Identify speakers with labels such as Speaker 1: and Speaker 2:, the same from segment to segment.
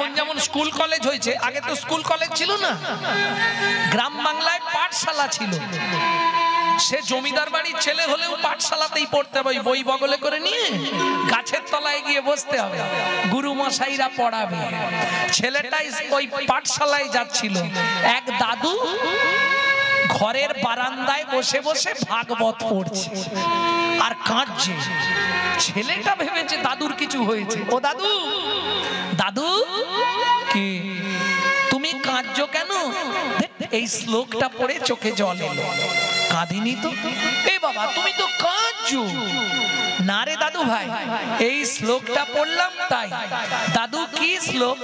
Speaker 1: এখন যেমন school college হয়েছে, আগে তো স্কুল কলেজ ছিল না, গ্রাম বাংলায় পাঠশালা ছিল। সে জমিদার বাড়ির ছেলে হলেও পাঠশালাতেই পড়তে হবে, বই বগলে করে নিয়ে গাছের তলায় গিয়ে বসতে হবে, গুরু মশাইরা পড়াবে। ছেলেটাই ওই পাঠশালায় যাচ্ছিল, এক দাদু ঘরের বারান্দায় বসে বসে ভাগবত পড়ছে আর কাঁদছে। ছেলেটা ভেবেছে দাদুর কিছু হয়েছে। ও দাদু, দাদু কি তুমি কাঁদছো কেন? এই শ্লোকটা পড়ে চোখে জল এলো। কাঁদিনি তো। এ বাবা তুমি তো কাঁদছো। না রে দাদু ভাই, এই শ্লোকটা পড়লাম তাই। দাদু কি শ্লোক?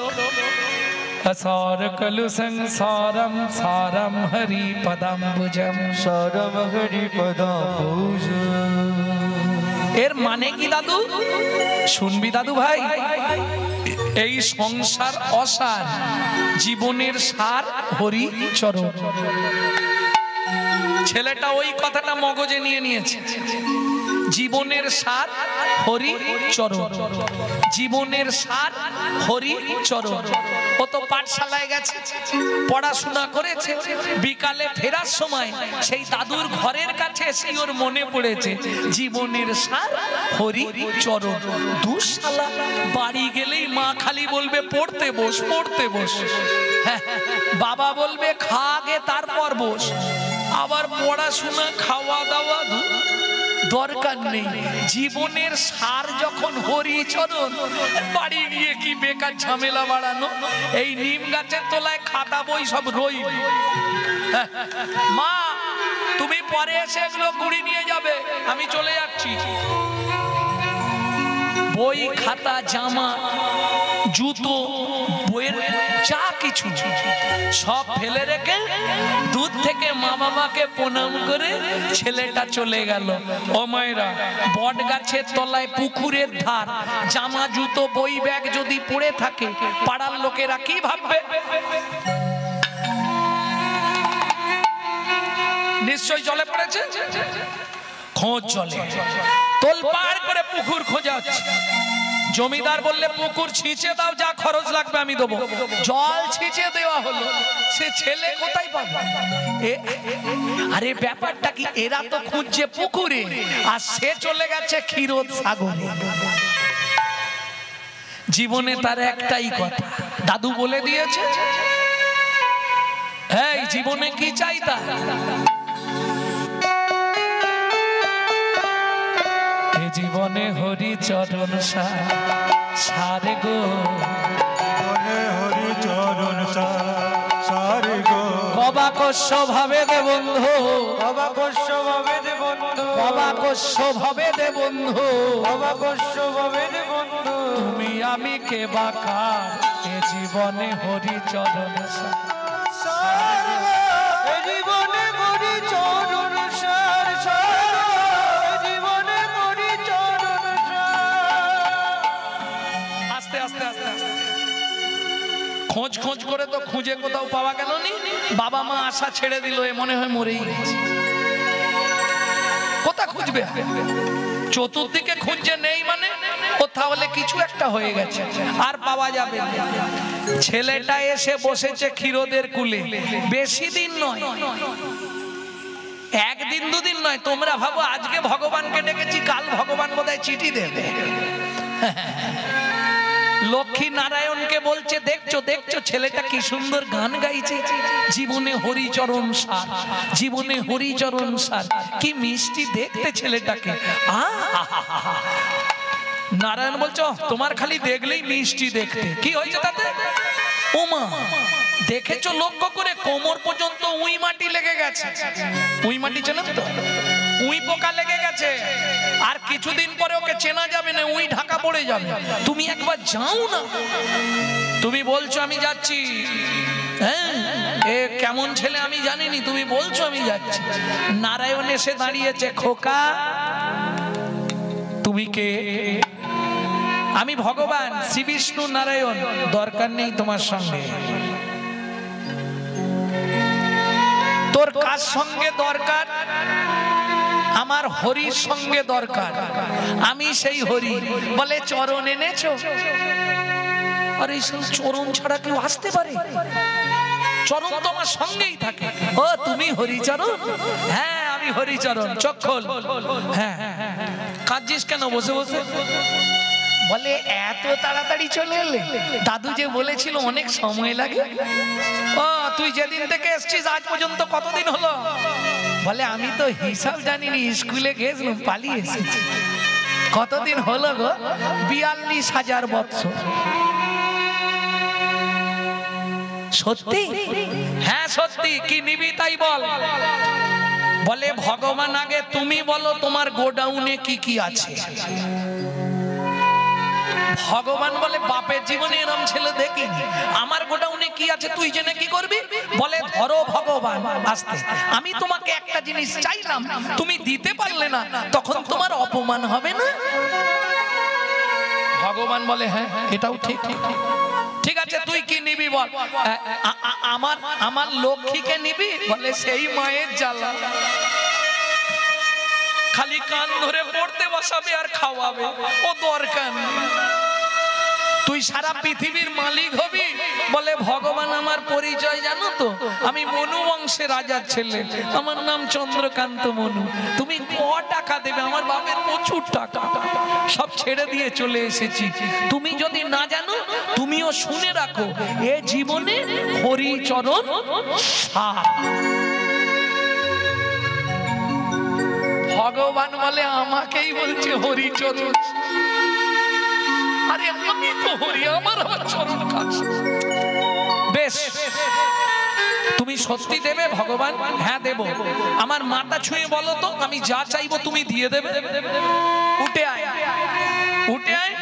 Speaker 1: असार कलु संसारम सारम हरि पदाम्बुजम सारम हरि पदाम्बुजम। এর মানে কি দাদু? শুনবি দাদু ভাই, এই সংসার অসার, জীবনের সার হরি চরণ। ছেলেটা ওই কথাটা মগজে নিয়ে নিয়েছে। জীবনের সার হরি চরণ, জীবনের সার হরি চরণ। ও তো পাঠশালায় গেছে, পড়াশোনা করেছে, বিকালে ফেরার সময় সেই দাদুর ঘরের কাছে এসে ওর মনে পড়েছে জীবনের সার হরি চরণ। দুঃশালা বাড়ি গেলেই মা খালি বলবে পড়তে বস, পড়তে বস। হ্যাঁ, বাবা বলবে খা আগে তারপর বস। আবার পড়াশোনা খাওয়া দাওয়া দরকার নেই। জীবনের সার যখন হরিচরণ, বাড়ি গিয়ে কি বেকার ঝামেলা বাড়ানো। এই নিম গাছের তলায় খাতা বই সব রই। মা তুমি পরে এসে এগুলো কুড়ি নিয়ে যাবে, আমি চলে যাচ্ছি। বই খাতা জামা জুতো বইয়ের যা কিছু সব ফেলে রেখে দুধ থেকে মা বাবাকে প্রণাম করে ছেলেটা চলে গেল। ও মায়েরা, বট গাছের তলায় পুকুরের ধার, জামা জুতো বই ব্যাগ যদি পড়ে থাকে পাড়ার লোকেরা কি ভাববে? নিশ্চয় জলে পড়েছে, খোঁজ চলে, তোলপাড় করে পুকুর খোঁজা হচ্ছে। জমিদার বললে পুকুর ছিঁচে দাও, যা খরচ লাগবে আমি দেবো। জল ছিঁচে দেওয়া হলো, সে ছেলে কোথায় পাবে? আরে ব্যাপারটা কি, এরা তো খুঁজছে পুকুরে আর সে চলে গেছে ক্ষীরোদ সাগরে। জীবনে তার একটাই কথা, দাদু বলে দিয়েছে, এই জীবনে কি চাই তা? জীবনে হরি চরণ সারে গো, জীবনে হরি চরণ সারে গো। কবাকস্য ভাবে দে বন্ধু, কবাকস্য ভাবে দে বন্ধু, কবাকস্য ভাবে দে বন্ধু, কবাকস্য ভাবে দে বন্ধু। তুমি আমি কে বাকার, এ জীবনে হরি চরণ সারে গো, এ জীবনে হরি চরণ সারে সারে। খোঁজ খোঁজ করে তো খুঁজে কোথাও পাওয়া গেল নি। বাবা মা আশা ছেড়ে দিল, এ মনে হয় মরেই গেছে। কোথা খুঁজবে? চতুর্দিকে খুঁজে নেই মানে ও তাহলে কিছু একটা হয়ে গেছে, আর পাওয়া যাবে না। ছেলেটা এসে বসেছে ক্ষীরোদের কুলে। বেশি দিন নয়, একদিন দুদিন নয়। তোমরা ভাবো আজকে ভগবানকে ডেকেছি, কাল ভগবান বোধহয় চিঠি দেবে। লক্ষ্মী নারায়ণকে বলছে, দেখছো দেখছো ছেলেটা কি সুন্দর গান গাইছে, জীবনে হরিচরণ সার, জীবনে হরিচরণ সার। কি মিষ্টি দেখতে ছেলেটাকে। নারায়ণ বলছো তোমার খালি দেখলেই মিষ্টি দেখতে, কি হয়েছে তাতে? ওমা দেখেছো লক্ষ্য করে, কোমর পর্যন্ত উই মাটি লেগে গেছে। উই মাটি চেনেন তো? উই পোকা লেগে গেছে, আর কিছুদিন পরে ওকে চেনা যাবে না, উই ঢাকা পড়ে যাবে। তুমি একবার যাও না। তুমি বলছো আমি যাচ্ছি, হ্যাঁ এ কেমন ছেলে আমি জানিনি, তুমি বলছো আমি যাচ্ছি। নারায়ণ এসে দাঁড়িয়েছে, খোকা তুমি কে? আমি ভগবান শ্রী বিষ্ণু নারায়ণ, দরকার নেই তোমার সঙ্গে। তোর কার সঙ্গে দরকার? আমার হরির সঙ্গে দরকার। আমি সেই হরি। বলে চরণ এনেছো? আর এই চরণ ছাড়া কেউ আসতে পারে? চরণ তোমার সঙ্গেই থাকে। ও তুমি হরিচরণ? হ্যাঁ আমি হরিচরণ। চোখ খোল। হ্যাঁ কাঁদছিস কেন বসে বসে? বলে এত তাড়াতাড়ি চলে এলে? দাদু যে বলেছিল অনেক সময় লাগে। ও তুই যেদিন থেকে এসছিস আজ পর্যন্ত কতদিন হলো? বলে আমি তো হিসাব জানিনি, স্কুলে গেছিলাম পালিয়ে এসেছি। কতদিন হলো গো? 42,000 বছর। সত্যি? হ্যাঁ সত্যি। কি নিবি তাই বল। বলে ভগবান আগে তুমি বলো তোমার গোডাউনে কি কি আছে। ভগবান বলে বাপের জীবনে এরম ছেলে দেখিনি, আমার গোডাউনে কি আছে তুই জেনে কি করবি? বলে ধরো ভগবান আসতে, আমি তোমাকে একটা জিনিস চাইলাম তুমি দিতে পারলে না, তখন তোমার অপমান হবে না? ভগবান বলে হ্যাঁ এটাও ঠিক। ঠিক আছে তুই কি নিবি বল। আমার লক্ষ্মীকে নিবি? বলে সেই মায়ের জ্বালা, খালি কান ধরে পড়তে বসাবে আর খাওয়াবে, ও দরকার নেই। তুই সারা পৃথিবীর মালিক হবি? বলে ভগবান আমার পরিচয় জানো তো, আমি মনু বংশের রাজার ছেলে, আমার নাম চন্দ্রকান্ত মনু। তুমি ক টাকা দেবে? আমার বাপের প্রচুর টাকা, সব ছেড়ে দিয়ে চলে এসেছি। তুমি যদি না জানো তুমিও শুনে রাখো, এ জীবনে হরিচরণ সার। ভগবান বলে আমাকেই বলছে হরিচরণ। আরে আমি তো হরি, আমার চরণ কাছে। বেশ তুমি সত্যি দেবে? ভগবান হ্যাঁ দেব। আমার মাথা ছুঁয়ে বলো তো, আমি যা চাইবো তুমি দিয়ে দেবে? উঠে আয়, উঠে আয়।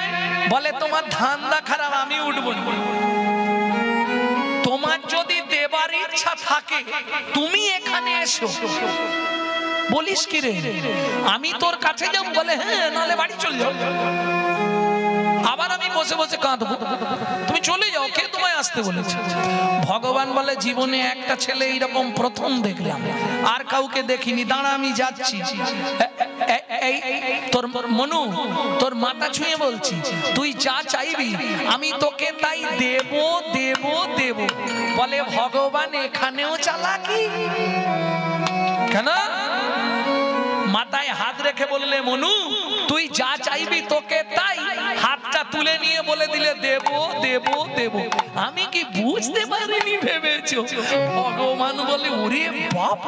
Speaker 1: বলে তোমার ধান্দা খারাপ, আমি উঠবো। তোমার যদি দেবার ইচ্ছা থাকে তুমি এখানে এসো। বলিস কি রে আমি তোর কাছে যাব? বলে হ্যাঁ, নালে বাড়ি চলে যাও। আবার আমি বসে বসে কাঁদবো? তুমি চলে যাও, কে তোমায় আসতে বলেছে? ভগবান বলে জীবনে একটা ছেলে এইরকম প্রথম দেখলাম, আর কাউকে দেখিনি। দাঁড়া আমি যাচ্ছি। তোর মনু, তোর মাথা ছুঁয়ে বলছি, তুই যা চাইবি আমি তোকে তাই দেব দেব দেব। বলে ভগবান এখানেও চালাকি কেন? মাথায় হাত রেখে বললে মনু তুই যা চাইবি তোকে তাই, হাতটা তুলে নিয়ে বলে দিলে দেব দেব দেব। আমি কি বুঝতে পারিনি ভেবেছো? ভগবান বলে ওরে বাপ,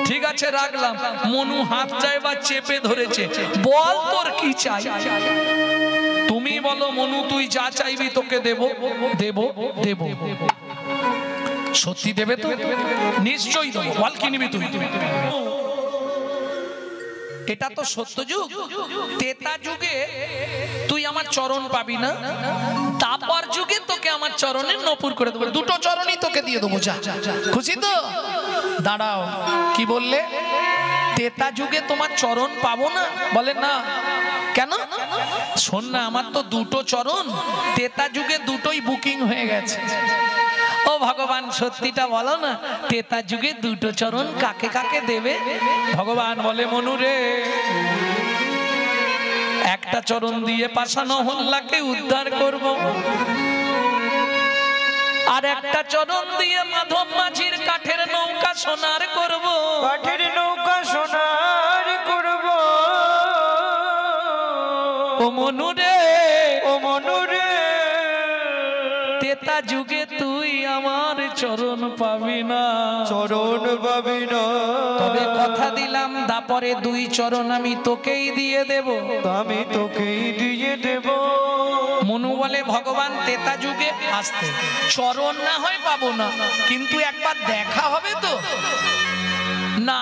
Speaker 1: ঠিক আছে রাখলাম। মনু হাতটা এবার চেপে ধরেছে। বল তোর কি চাই? তুমি বলো মনু তুই যা চাইবি তোকে দেব দেব দেব। সত্যি দেবে তো? নিশ্চয়ই দেবো। বল কি নিবি তুই? এটা তো সত্য যুগ, তেতা যুগে তুই আমার চরণ পাবি না, তারপর যুগে তোকে আমার চরণে নপুর করে দেবো। দুটো চরণই তোকে দিয়ে দেবো, যা। খুশি তো? দাঁড়াও, কি বললে? তেতা যুগে তোমার চরণ পাবো না? বলে না। কেন? শোন না, আমার তো দুটো চরণ, তেতা যুগে দুটোই বুকিং হয়ে গেছে। ও ভগবান সত্যিটা বলো না, তেতা যুগে দুটো চরণ কাকে কাকে দেবে? ভগবান বলে মনু রে, একটা চরণ দিয়ে পাষাণ হল্লাকে উদ্ধার করব, আর একটা চরণ দিয়ে মাধব মাঝির কাঠের নৌকা সোনার করব। কাঠের নৌকা সোনার করব। ও মনু রে, ও মনু রে, তেতা যুগে তুই আমার চরণ পাবি না, চরণ পাবি না। তবে কথা দিলাম দাপরে দুই চরণ আমি তোকেই দিয়ে দেব, আমি তোকেই দিয়ে দেব। মনু বলে ভগবান তেতা যুগে আসতে চরণ না হয় পাবো না, কিন্তু একবার দেখা হবে তো? না,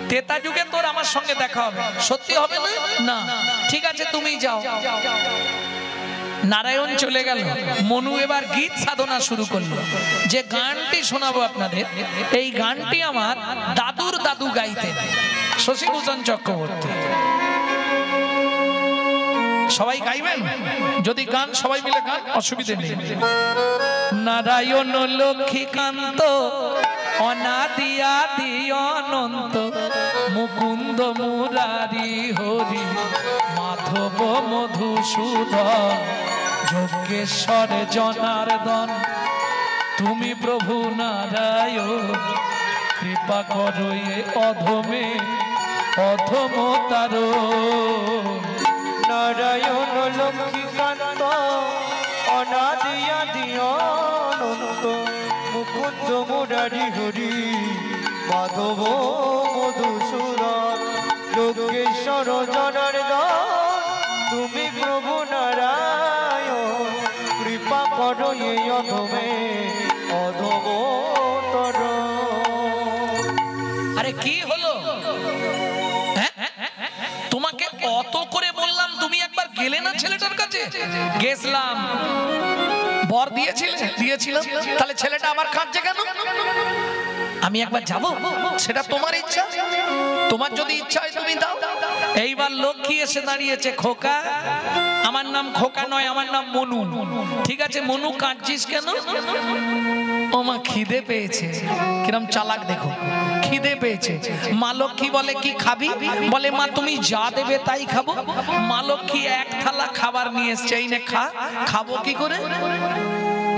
Speaker 1: তেতা যুগে তোর আমার সঙ্গে দেখা হবে। সত্যি হবে না? না। ঠিক আছে তুমি যাও। নারায়ণ চলে গেল। মনু এবার গীত সাধনা শুরু করলো। যে গানটি শোনাবো আপনাদের, এই গানটি আমার দাদুর দাদু গাইতেন, শশীভূষণ চক্রবর্তী। সবাই গাইবেন? যদি গান সবাই মিলে গান, অসুবিধে নেই। নারায়ণ লক্ষ্মীকান্ত অনাদি আদি অনন্ত, মুকুন্দ মুরারি হরি মাধব মধুসূদন, যজ্ঞেশ্বর জনার্দন তুমি প্রভু নারায়ণ, কৃপা করো এ অধমে অধমতার।
Speaker 2: নারায়ণ লক্ষ্মীকান্ত অনাদি আদি অনন্ত, মুকুন্দ মুরারি হরি মাধব মধুসূদন, যজ্ঞেশ্বর জনার্দন তুমি প্রভু নারায়ণ, কৃপা করো এ অধমে অধমতর।
Speaker 1: আরে কি হলো? তোমাকে অত করে বললাম, তুমি একবার গেলে না ছেলেটার কাছে? গেছলাম। বর দিয়েছিলাম, তাহলে ছেলেটা আবার কাঁদছে কেন? আমি একবার যাব, সেটা তোমার ইচ্ছা। তোমার যদি ইচ্ছা হয় তুমি দাও। এইবার লক্ষ্মী এসে দাঁড়িয়েছে। খোকা, আমার নাম খোকা নয়, আমার নাম মনু। ঠিক আছে মনু, কাঁদছিস কেন? ও মা খিদে পেয়েছে। কিরম চালাক দেখো, খিদে পেয়েছে। মা লক্ষ্মী বলে কি খাবি? বলে মা তুমি যা দেবে তাই খাবো। মা লক্ষ্মী এক থালা খাবার নিয়ে এসছে, এই নে খা। খাবো কি করে?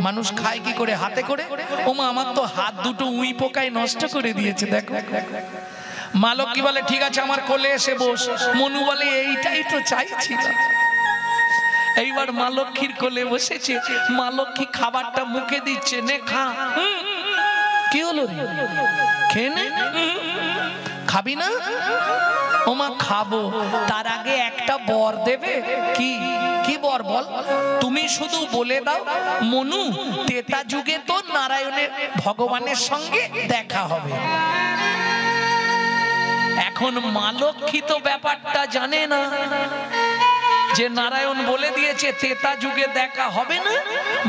Speaker 1: মানুষ খায় কি করে? হাতে করে। ও মা আমার তো হাত দুটো উই পোকায় নষ্ট করে দিয়েছে, দেখো। মা লক্ষ্মী বলে ঠিক আছে আমার কোলে এসে বস। মনু বলে এইটাই তো চাইছিলাম। এইবার মা লক্ষ্মীর কোলে বসেছে। মা লক্ষ্মী খাবারটা মুখে দিচ্ছে, নে খা। কি হলো রে? খেয়ে নে। খাবি না? ও মা খাবো। তার আগে একটা বর দেবে। কি কি বর বল? তুমি শুধু বলে দাও মনু ত্রেতা যুগে তো নারায়ণের ভগবানের সঙ্গে দেখা হবে। এখন মা লক্ষ্মী তো ব্যাপারটা জানে না যে নারায়ণ বলে দিয়েছে ত্রেতা যুগে দেখা হবে না।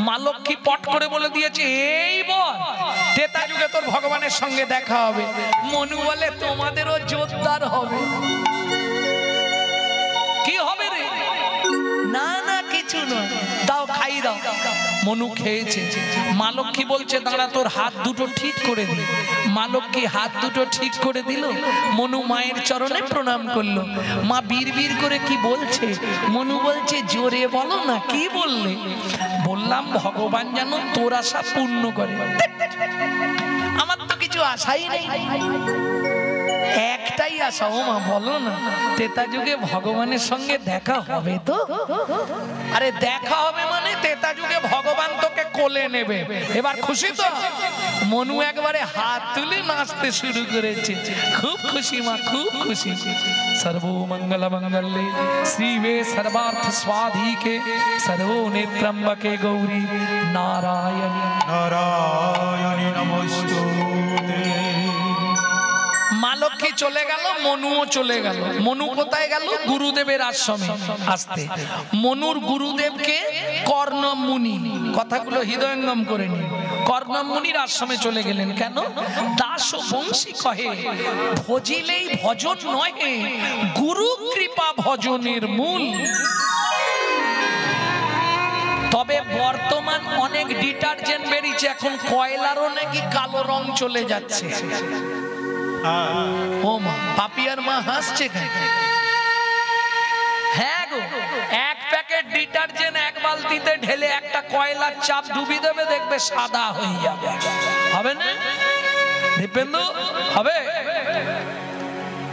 Speaker 1: মা লক্ষ্মী পট করে বলে দিয়েছে এই বল ত্রেতা যুগে তোর ভগবানের সঙ্গে দেখা হবে। মনু বলে তোমাদেরও জোরদার হবে। কি হবে রে? না না কিছু নয়, দাও খাই দাও। মনু খেয়েছে। মা লক্ষ্মী বলছে দাঁড়া তোর হাত দুটো ঠিক করে দিল। মা লক্ষ্মী হাত দুটো ঠিক করে দিল। মনু মায়ের চরণে প্রণাম করলো। মা বীর বীর করে কি বলছে? মনু বলছে জোরে বলো না। কি বললে? বললাম ভগবান যেন তোর আশা পূর্ণ করে। আমার তো কিছু আশাই নেই, একটাই আশা। ও মা বলো না ত্রেতা যুগে ভগবানের সঙ্গে দেখা হবে তো? আরে দেখা হবে মানে ত্রেতা যুগে ভগবান তোকে কোলে নেবে। এবার খুশি তো? মনু একবারে হাত তুলে নাচতে শুরু করেছে। খুব খুশি মা, খুব খুশি। সর্বমঙ্গল মঙ্গলে শিবে সর্বার্থ স্বাধিকে সর্বো নেত্রম্বকে গৌরী নারায়ণী
Speaker 2: নারায়ণী নমস্তুতে।
Speaker 1: মা লক্ষ্মী চলে গেল, মনুও চলে গেল। মনু কোথায় গেল? গুরুদেবের আশ্রমে আসতে। মনুর গুরুদেবকে কর্ণম মুনি, কথাগুলো হৃদয়ঙ্গম করে নিন। কর্ণম মুনির আশ্রমে চলে গেলেন। কেন? দাস ও বংশী কহে ভজিলেই ভজন নহে, গুরু কৃপা ভজনের মূল। তবে বর্তমান অনেক ডিটারজেন্ট বেরিয়েছে, এখন কয়লারও নাকি কালো রং চলে যাচ্ছে। ও মা, পাপিয়ার মা হাসছে কেন? হ্যাঁ গো, এক প্যাকেট ডিটারজেন্ট এক বালতিতে ঢেলে একটা কয়লার চাপ ডুবি দেবে, দেখবে সাদা হয়ে যাবে। হবে না দীপেন্দু? হবে?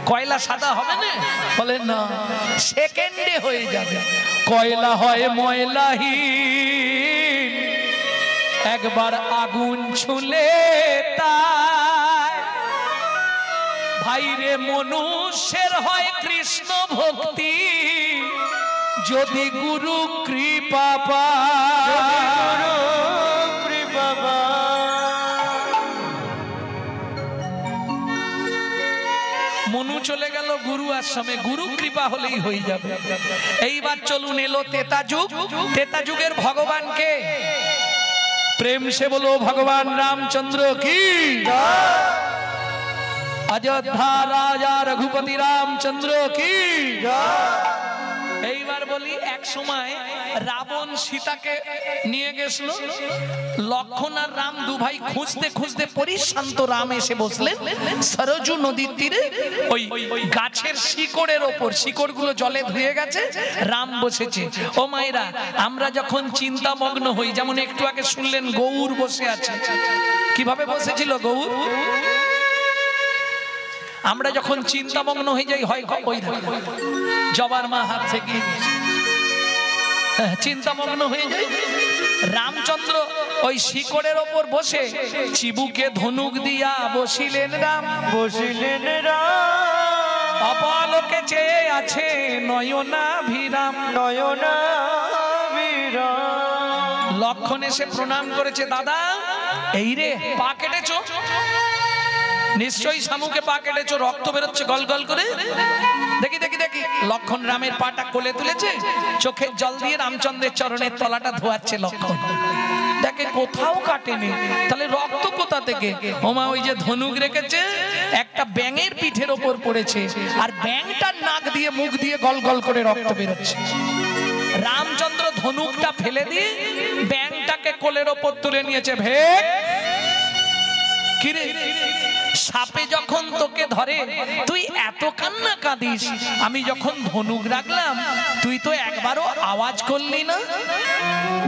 Speaker 1: কয়লা সাদা হবে না? বলে না, সেকেন্ডে হয়ে যাবে। কয়লা হয় ময়লাহীন, একবার আগুন ছুলে তাই। ভাইরে মনুষ্যের হয় কৃষ্ণ ভক্তি, যদি গুরু কৃপা পায়। মনু চলে গেল গুরু আশ্রমে, গুরু কৃপা হলেই হয়ে যাবে। এইবার চলুন, এলো ত্রেতা যুগ। ত্রেতা যুগের ভগবানকে প্রেম সে বলো ভগবান রামচন্দ্র কি। অযোধ্যা রাজা রঘুপতি রামচন্দ্র কি। এইবার বলি, এক সময় রাবণ সীতাকে নিয়ে গেছিল, লক্ষণ আর রাম দু ভাই খুঁজতে খুঁজতে পরিশান্ত রাম এসে বসলেন সরজু নদীর তীরে, ওই গাছের শিকড়ের ওপর, শিকড়গুলো জলে ধুয়ে গেছে, রাম বসেছে। ও মায়েরা, আমরা যখন চিন্তামগ্ন হই, যেমন একটু আগে শুনলেন গৌর বসে আছে, কিভাবে বসেছিল গৌর? আমরা যখন চিন্তামগ্ন হয়ে যাই, হয় ওই জবার মা হাত থেকে চিন্তামগ্ন হয়ে যায়, রামচন্দ্র ওই শিকড়ের ওপর বসে চিবুকে ধনুক দিয়া বসিলেন রাম,
Speaker 2: বসিলেন রাম,
Speaker 1: অপলকে চেয়ে আছে নয়নাভিরাম,
Speaker 2: নয়নাভিরাম।
Speaker 1: লক্ষণ এসে প্রণাম করেছে, দাদা এই রে পা কেটেছো, নিশ্চয়ই শামুকে পা কেটেছো, রক্ত বেরোচ্ছে গল গল করে, দেখি দেখি দেখি। লক্ষণ রামের পাটা কোলে তুলেছে, চোখের জল দিয়ে রামচন্দ্রের চরণের তলাটা ধোয়াচ্ছে লক্ষণ, দেখে কোথাও কাটেনি, তাহলে রক্ত কোথা থেকে? ওমা, ওই যে ধনুক রেখেছে একটা ব্যাঙের পিঠের ওপর পড়েছে, আর ব্যাঙটার নাক দিয়ে মুখ দিয়ে গল গল করে রক্ত বেরোচ্ছে। রামচন্দ্র ধনুকটা ফেলে দিয়ে ব্যাঙটাকে কোলের ওপর তুলে নিয়েছে। ভেক কিরে, সাপে যখন তোকে ধরে তুই এত কান্না কাঁদিস, আমি যখন ধনুক রাখলাম তুই তো একবারও আওয়াজ করলি না?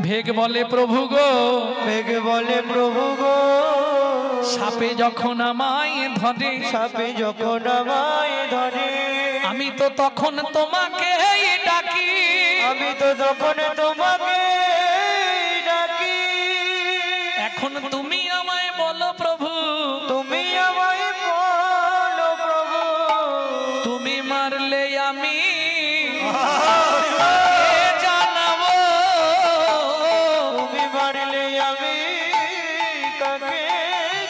Speaker 1: ভেগ বলে প্রভু গো,
Speaker 2: বেগ বলে প্রভু গো,
Speaker 1: সাপে যখন আমায় ধরে,
Speaker 2: সাপে যখন আমায় ধরে,
Speaker 1: আমি তো তখন তোমাকে ডাকি,
Speaker 2: আমি তো তখন তোমাকে ডাকি,
Speaker 1: এখন তুমি আমায় বলো প্রভু,
Speaker 2: তুমি আমায় বলো প্রভু,
Speaker 1: তুমি মারলে আমি জানাবো,
Speaker 2: তুমি মারলে আমি কাকে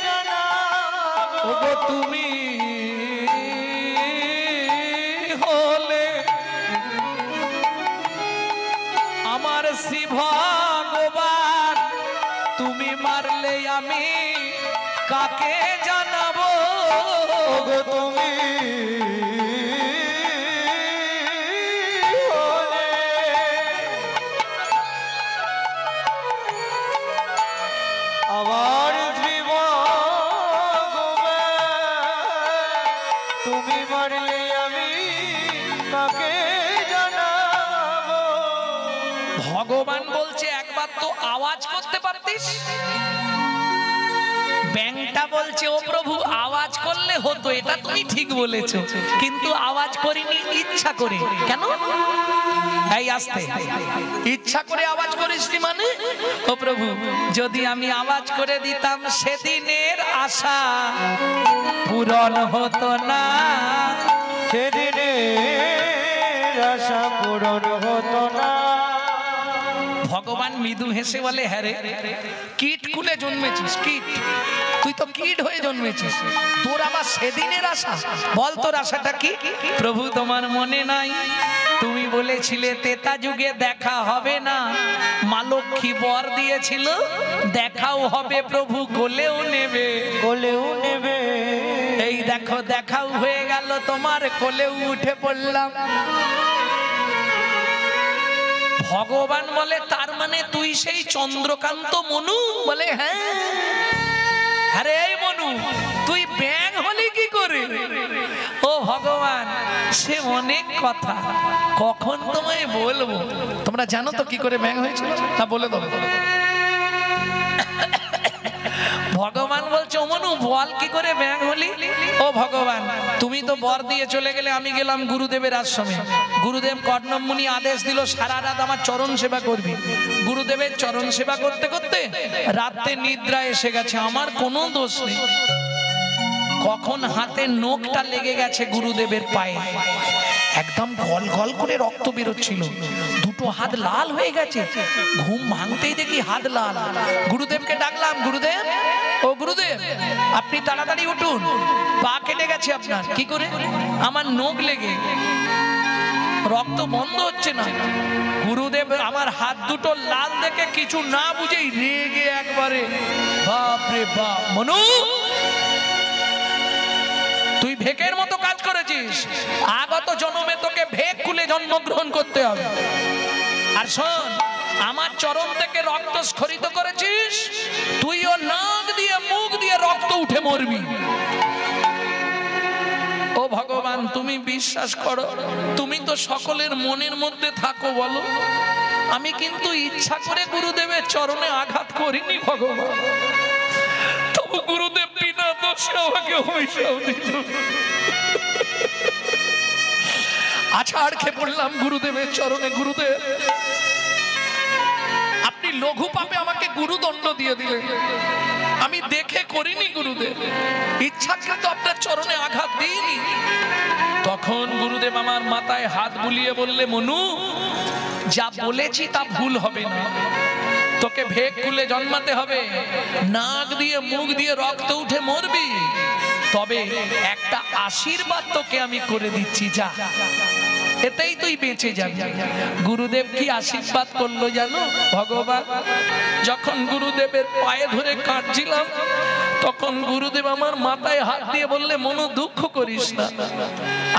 Speaker 2: জানাবো,
Speaker 1: ওগো তুমি হলে আমার শ্রী ভগবান, তুমি মারলে আমি কাকে জানাবো,
Speaker 2: ওগো তুমি হলে আমার শ্রী ভগবান, তুমি মারলে আমি কাকে জানাবো।
Speaker 1: ভগবান বলছে একবার তো আওয়াজ করতে পারতিস। ব্যাংটা বলছে ও প্রভু আওয়াজ করলে হতো, এটা তুমি ঠিক বলেছো, কিন্তু আওয়াজ করিনি ইচ্ছা করে। কেন? এই আসতে ইচ্ছা করে আওয়াজ করিসনি মানে? ও প্রভু, যদি আমি আওয়াজ করে দিতাম সেদিনের আশা পূরণ হতো না,
Speaker 2: সেদিনের আশা পূরণ হতো না।
Speaker 1: ভগবান মৃদু হেসে বলে, হ্যাঁ রে, কীট কুলে জন্মেছিস, কীট, তুই তো কীট হয়ে জন্মেছিস, তোর আবার সেদিনের আশা? বল তোর আশাটা কি? প্রভু তোমার মনে নাই তুমি বলেছিলে তেতা যুগে দেখা হবে না, মা লক্ষ্মী বর দিয়েছিল দেখাও হবে, প্রভু কোলেও নেবে,
Speaker 2: কোলেও নেবে।
Speaker 1: এই দেখো দেখাও হয়ে গেল, তোমার কোলেও উঠে পড়লাম। ভগবান বলে, তার মানে তুই সেই চন্দ্রকান্ত মনু? বলে হ্যাঁ। আরে এই মনু, তুই ব্যাঙ হলি কি করে? ও ভগবান, সে অনেক কথা, কখন তোমায় বলবো। তোমরা জানো তো কি করে ব্যাঙ হয়েছিল? না বলে দেবো। ভগবান বলছে, ও মনু বল কি করে ব্যাঙ হলি? ও ভগবান, তুমি তো বর দিয়ে চলে গেলে, আমি গেলাম গুরুদেবের আশ্রমে, গুরুদেব কর্ণম মুনি আদেশ দিল সারা রাত আমার চরণ সেবা করবি। গুরুদেবের চরণ সেবা করতে করতে রাতে নিদ্রা এসে গেছে, আমার কোনো দোষ নেই। কখন হাতে নখটা লেগে গেছে গুরুদেবের পায়ে, একদম গল গল করে রক্ত বেরোচ্ছিল, দুটো হাত লাল হয়ে গেছে। ঘুম ভাঙতেই দেখি হাত লাল। গুরুদেবকে ডাকলাম, গুরুদেব, ও গুরুদেব, আপনি তাড়াতাড়ি উঠুন, পা কেটে গেছে আপনার। কি করে? আমার নখ লেগে রক্ত বন্ধ হচ্ছে না। গুরুদেব আমার হাত দুটো লাল দেখে কিছু না বুঝেই রেগে একবারে, বাপ রে বাপ, মনু তুই ভেকের মতো কাজ করেছিস, আগত জন্মে তোকে ভেক খুলে জন্মগ্রহণ করতে হবে। আর শোন, আমার চরণ থেকে রক্ত স্খলিত করেছিস, তুইও নাক দিয়ে মুখ দিয়ে রক্ত উঠে মরবি। ও ভগবান, তুমি বিশ্বাস করো, তুমি তো সকলের মনের মধ্যে থাকো বলো। আমি কিন্তু ইচ্ছা করে গুরুদেবের চরণে আঘাত করিনি ভগবান, তবু গুরুদেব বিনা দোষে আমাকে অভিশাপ দিল। আছাড় খেয়ে পড়লাম গুরুদেবের চরণে। গুরুদেব, আপনি লঘু পাপে আমাকে গুরুদণ্ড দিয়ে দিলেন, আমি দেখে করিনি গুরুদেব, ইচ্ছাকৃত আপনার চরণে আঘাত দিইনি। তখন গুরুদেব আমার মাথায় হাত বুলিয়ে বললে, মনু, যা বলেছি তা ভুল হবে না, তোকে ভেগ খুলে জন্মাতে হবে, নাক দিয়ে মুখ দিয়ে রক্ত উঠে মরবি, তবে একটা আশীর্বাদ তোকে আমি করে দিচ্ছি, যা, এতেই তুই বেঁচে যাবি। গুরুদেব কি আশীর্বাদ করলো জানো ভগবান? যখন গুরুদেবের পায়ে ধরে কাঁদছিলাম, তখন গুরুদেব আমার মাথায় হাত দিয়ে বললে, মনু, দুঃখ করিস না,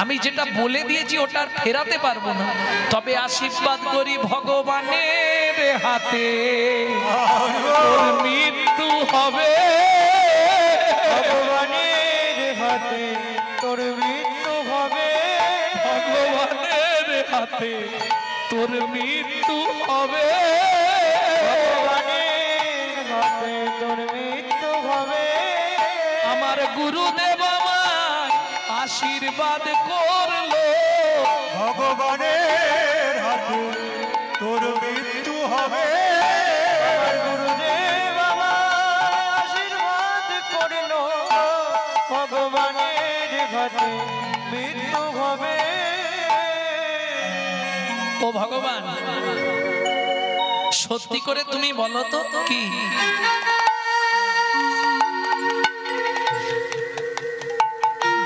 Speaker 1: আমি যেটা বলে দিয়েছি ওটা আর ফেরাতে পারবো না, তবে আশীর্বাদ করি ভগবানের হাতে তোর মৃত্যু হবে,
Speaker 2: ভগবানের হাতে তোর মৃত্যু হবে,
Speaker 1: ভগবানের হাতে তোর মৃত্যু হবে,
Speaker 2: ভগবানের হাতে তোর মৃত্যু হবে।
Speaker 1: আমার গুরুদেব আমার আশীর্বাদ করলো,
Speaker 2: ভগবানের হাতে তোর মৃত্যু হবে, আমার গুরুদেব আমার আশীর্বাদ করল, ভগবানের হাতে মৃত্যু হবে।
Speaker 1: ও ভগবান, সত্যি করে তুমি বলো তো কি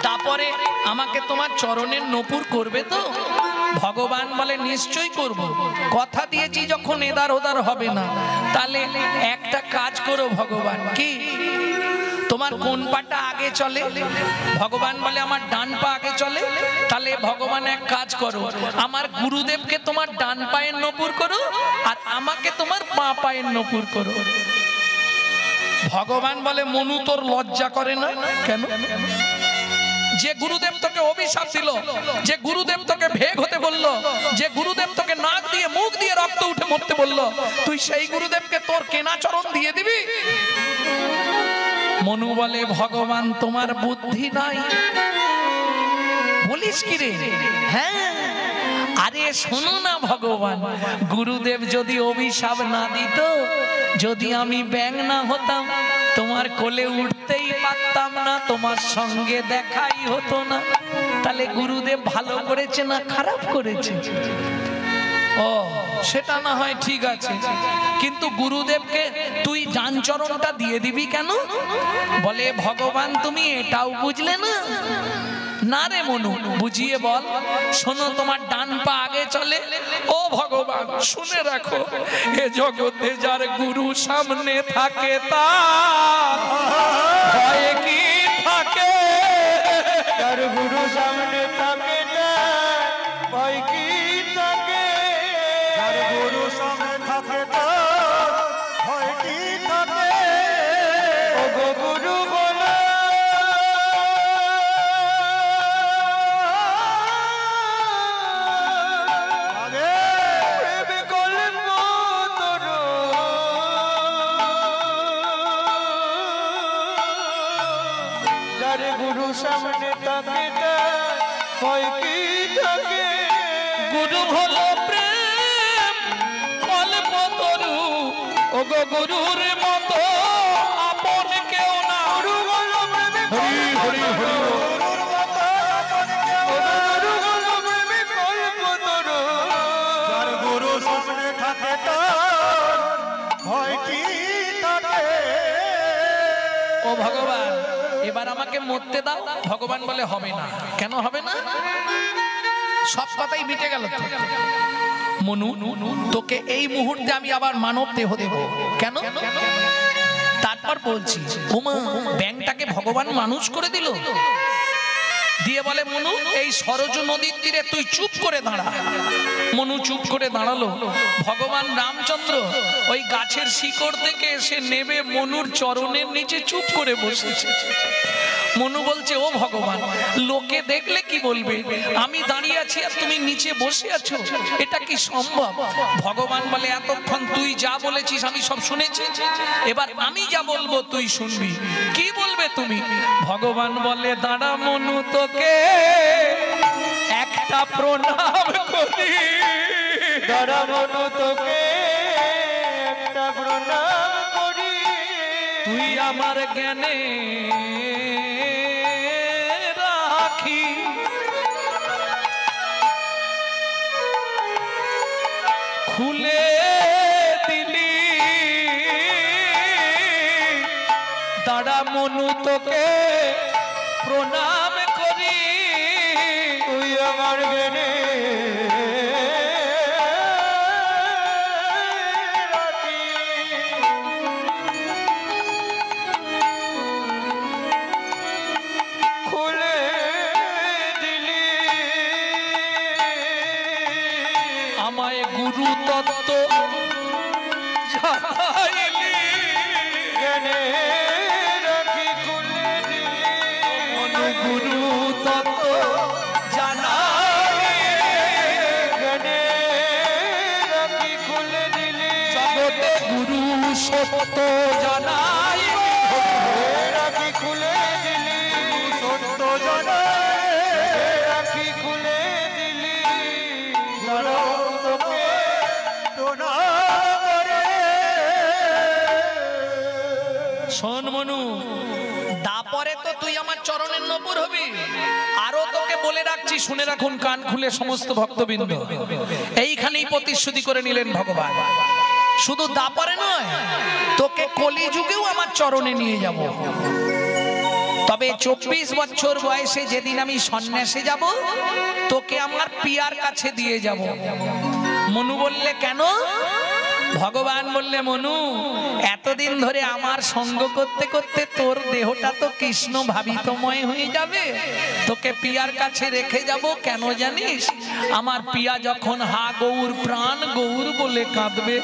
Speaker 1: তারপরে আমাকে তোমার চরণের নপুর করবে তো? ভগবান বলে, নিশ্চয়ই করব, কথা দিয়েছি যখন এদার ওদার হবে না। তাহলে একটা কাজ করো ভগবান, কি? তোমার কোন পাটা আগে চলে? ভগবান বলে, আমার ডান পা আগে চলে। তাহলে ভগবান এক কাজ করো, আমার গুরুদেবকে তোমার ডান পায়ের নপুর করো, আর আমাকে তোমার বাঁ পায়ের নপুর করো। ভগবান বলে, মনু, তোর লজ্জা করে না কেন? যে গুরুদেব তোকে অভিশাপ দিল, যে গুরুদেব তোকে ভেগ হতে বলল, যে গুরুদেব তোকে নাক দিয়ে মুখ দিয়ে রক্ত উঠে মরতে বলল, তুই সেই গুরুদেবকে তোর কেনা চরণ দিয়ে দিবি? মনু বলে, ভগবান, তোমার বুদ্ধি নাই, বলিস কি রে? হ্যাঁ, আরে শোনো না ভগবান, গুরুদেব যদি অভিশাপ না দিত, যদি আমি ব্যাঙ না হতাম, তোমার কোলে উঠতেই পারতাম না, তোমার সঙ্গে দেখাই হতো না, তাহলে গুরুদেব ভালো করেছে না খারাপ করেছে? ও, সেটা না হয় ঠিক আছে, কিন্তু গুরুদেবকে তুই ডান চরণটা দিয়ে দিবি কেন? বলে, ভগবান, তুমি এটাও বুঝলে না? না রে মনু, বুঝিয়ে বল। শোনো, তোমার ডান পা আগে চলে। ও ভগবান, শুনে রাখো, এ জগতে যার গুরু সামনে থাকে তার ভয় কি থাকে?
Speaker 2: যার গুরু সামনে থাকে তার ভয় কি থাকে? যার গুরু সামনে থাকে তার ভয় কি থাকে? ও গো গুরু বলো, প্রেমে কলম তোর, যার গুরু সামনে থাকে তার ভয় কি থাকে?
Speaker 1: গুরু হলো প্রেম কল্প তরু, ও গো গুরুর মতো আপন কেউ না।
Speaker 2: গুরু বলো প্রেমে
Speaker 1: হরি হরি হরি বল।
Speaker 2: গুরুর মতো আপন কেউ না। গুরু বলো প্রেমে কল্প তরু, যার গুরু সামনে থাকে তার ভয় কি থাকে?
Speaker 1: ও ভগবান, এবার আমাকে মরতে দাও। ভগবান বলে, হবে না। কেন হবে না? সব কথাই মিটে গেল তো। মনু, তোকে এই মুহূর্তে আমি আবার মানব দেহ দেব। কেন? তারপর বলছি, ওমা, ব্যাংটাকে ভগবান মানুষ করে দিল। দিয়ে বলে মনু এই সরজ নদীর তীরে তুই চুপ করে দাঁড়া। মনু চুপ করে দাঁড়ালো। ভগবান রামচন্দ্র ওই গাছের শিকড় থেকে এসে নেবে মনুর চরণের নিচে চুপ করে বসেছে। মনু বলছে ও ভগবান, লোকে দেখলে কি বলবে? আমি দাঁড়িয়ে আছি আর তুমি নিচে বসে আছো, এটা কি সম্ভব? ভগবান বলে এতক্ষণ তুই যা বলেছিস আমি সব শুনেছি, এবার আমি যা বলবো তুই শুনবি। কি বলবে তুমি? ভগবান বলে দাঁড়া মনু, তোকে একটা প্রণাম করি।
Speaker 2: দাঁড়া মনু, তোকে একটা প্রণাম করি।
Speaker 1: তুই আমার জ্ঞানে রাখি, খুলে দিলি। দাঁড়া মনু, তোকে প্রণাম করি।
Speaker 2: তুই আমার জ্ঞানে রাখি। খুলে দিলি
Speaker 1: আমায় গুরু তত্ত্ব জানাইলি।
Speaker 2: জ্ঞানে রাখি। খুলে দিলি
Speaker 1: মনু গুরু তত্ত্ব জানাইলি।
Speaker 2: জ্ঞানে রাখি। খুলে দিলি
Speaker 1: জগতে গুরু সত্য জানাই
Speaker 2: রাখি। খুলে দিলি সত্য জানাই রাখি। খুলে দিলি তোকে প্রণাম করে।
Speaker 1: শোন মনু, দাপরে তো তুই আমার চরণের নপুর হবি। আরো তোকে বলে রাখছি, শুনে রাখুন কান খুলে সমস্ত ভক্তবৃন্দ। এইখানেই প্রতিশ্রুতি করে নিলেন ভগবান, শুধু দাপরে নয়, তোকে কলিযুগেও আমার চরণে নিয়ে যাব। তবে 24 বছর বয়সে যেদিন আমি সন্ন্যাসে যাব, তোকে আমার পিয়ার কাছে দিয়ে যাব। মনু বললে কেন? ভগবান বললে মনু, এতদিন ধরে আমার সঙ্গ করতে করতে তোর দেহটা তো কৃষ্ণ ভাবিতময় হয়ে যাবে, তোকে পিয়ার কাছে রেখে যাব। কেন জানিস? আমার পিয়া যখন হা গৌর প্রাণ গৌর বলে কাঁদবে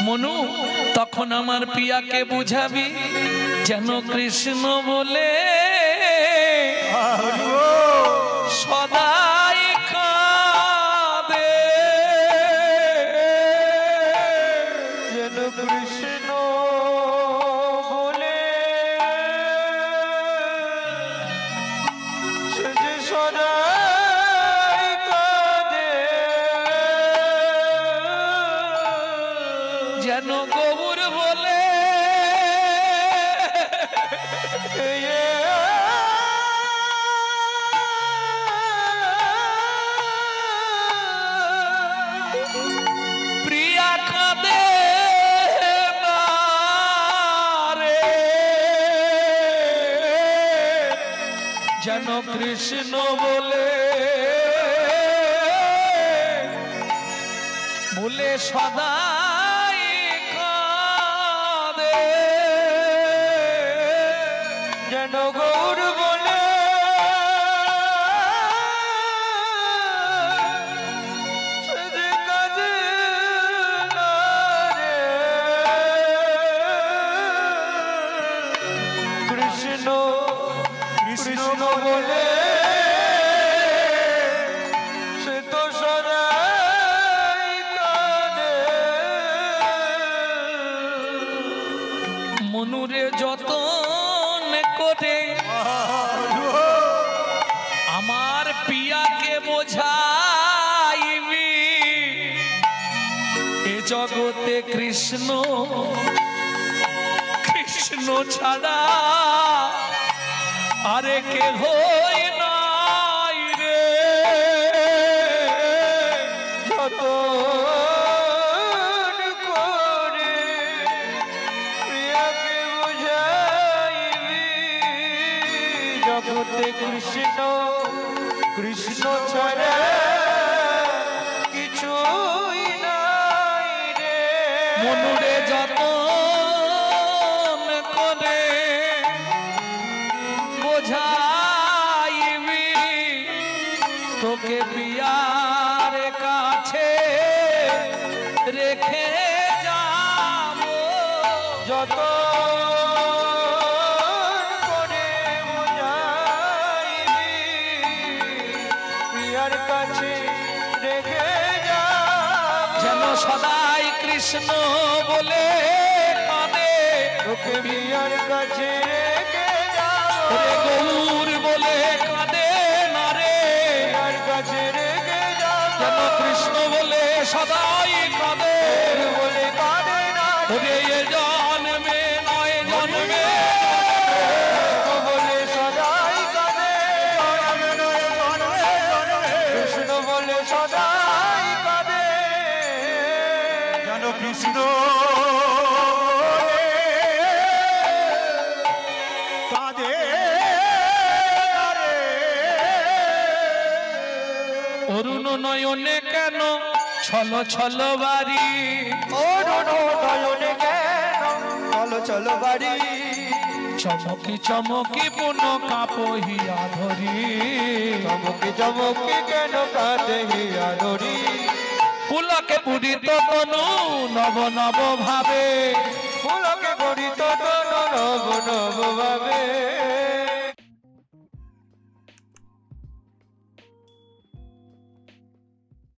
Speaker 1: মনু, তখন আমার পিয়াকে বুঝাবি যেন কৃষ্ণ বলে সদাই কাঁদে।
Speaker 2: যেন কৃষ্ণ বলে সে যে সদাই কাঁদে।
Speaker 1: যেন গৌর বলে প্রিয়া কাঁদে না রে, যেন কৃষ্ণ বলে বলে সদাই কাঁদে।
Speaker 2: যেন গৌর বলে সে যে কাঁদে না রে। কৃষ্ণ কৃষ্ণ বলে সে তো সদাই কাঁদে।
Speaker 1: মনুরে যতন করে আমার পিয়াকে বোঝাইবি, এ জগতে কৃষ্ণ কৃষ্ণ ছাড়া আরে কে হই নাই রে।
Speaker 2: যতন করে প্রিয়াকে বুঝাইবি, জগতে কৃষ্ণ কৃষ্ণ ছাড়া কিছুই নাই রে।
Speaker 1: মনুরে যতন করে বোঝাইবি, তোকে পিয়ার কাছে রেখে যাব
Speaker 2: যত করে বুঝাইবি পিয়ার কাছে রেখে যাব
Speaker 1: যেন সদাই কৃষ্ণ বলে কাঁদে
Speaker 2: তোকে পিয়ার কাছে রেখে যাব
Speaker 1: রে গৌর বলে কাঁদে না রে
Speaker 2: পিয়ার কাছে রেখে যাব
Speaker 1: যেন কৃষ্ণ বলে সদাই কাঁদে
Speaker 2: বলে কাঁদে না
Speaker 1: ওরে এ জন্মে নয় জন্মে
Speaker 2: বলে সদাই কাঁদে কৃষ্ণ বলে সদাই কাঁদে যেন কৃষ্ণ কাঁদে
Speaker 1: অরুণ নয়নে কেন ছল ছল বাড়ি
Speaker 2: ও নয়নে কেন চলো চলো বাড়ি
Speaker 1: চমকি চমকি পুন কাপহিয়া ধরি
Speaker 2: চমকে চমকে কেন কাঁদে হিয়া ধরি
Speaker 1: পুলকে পুরিত তনু নব নব ভাবে
Speaker 2: ফুলকে গড়িত নব নব ভাবে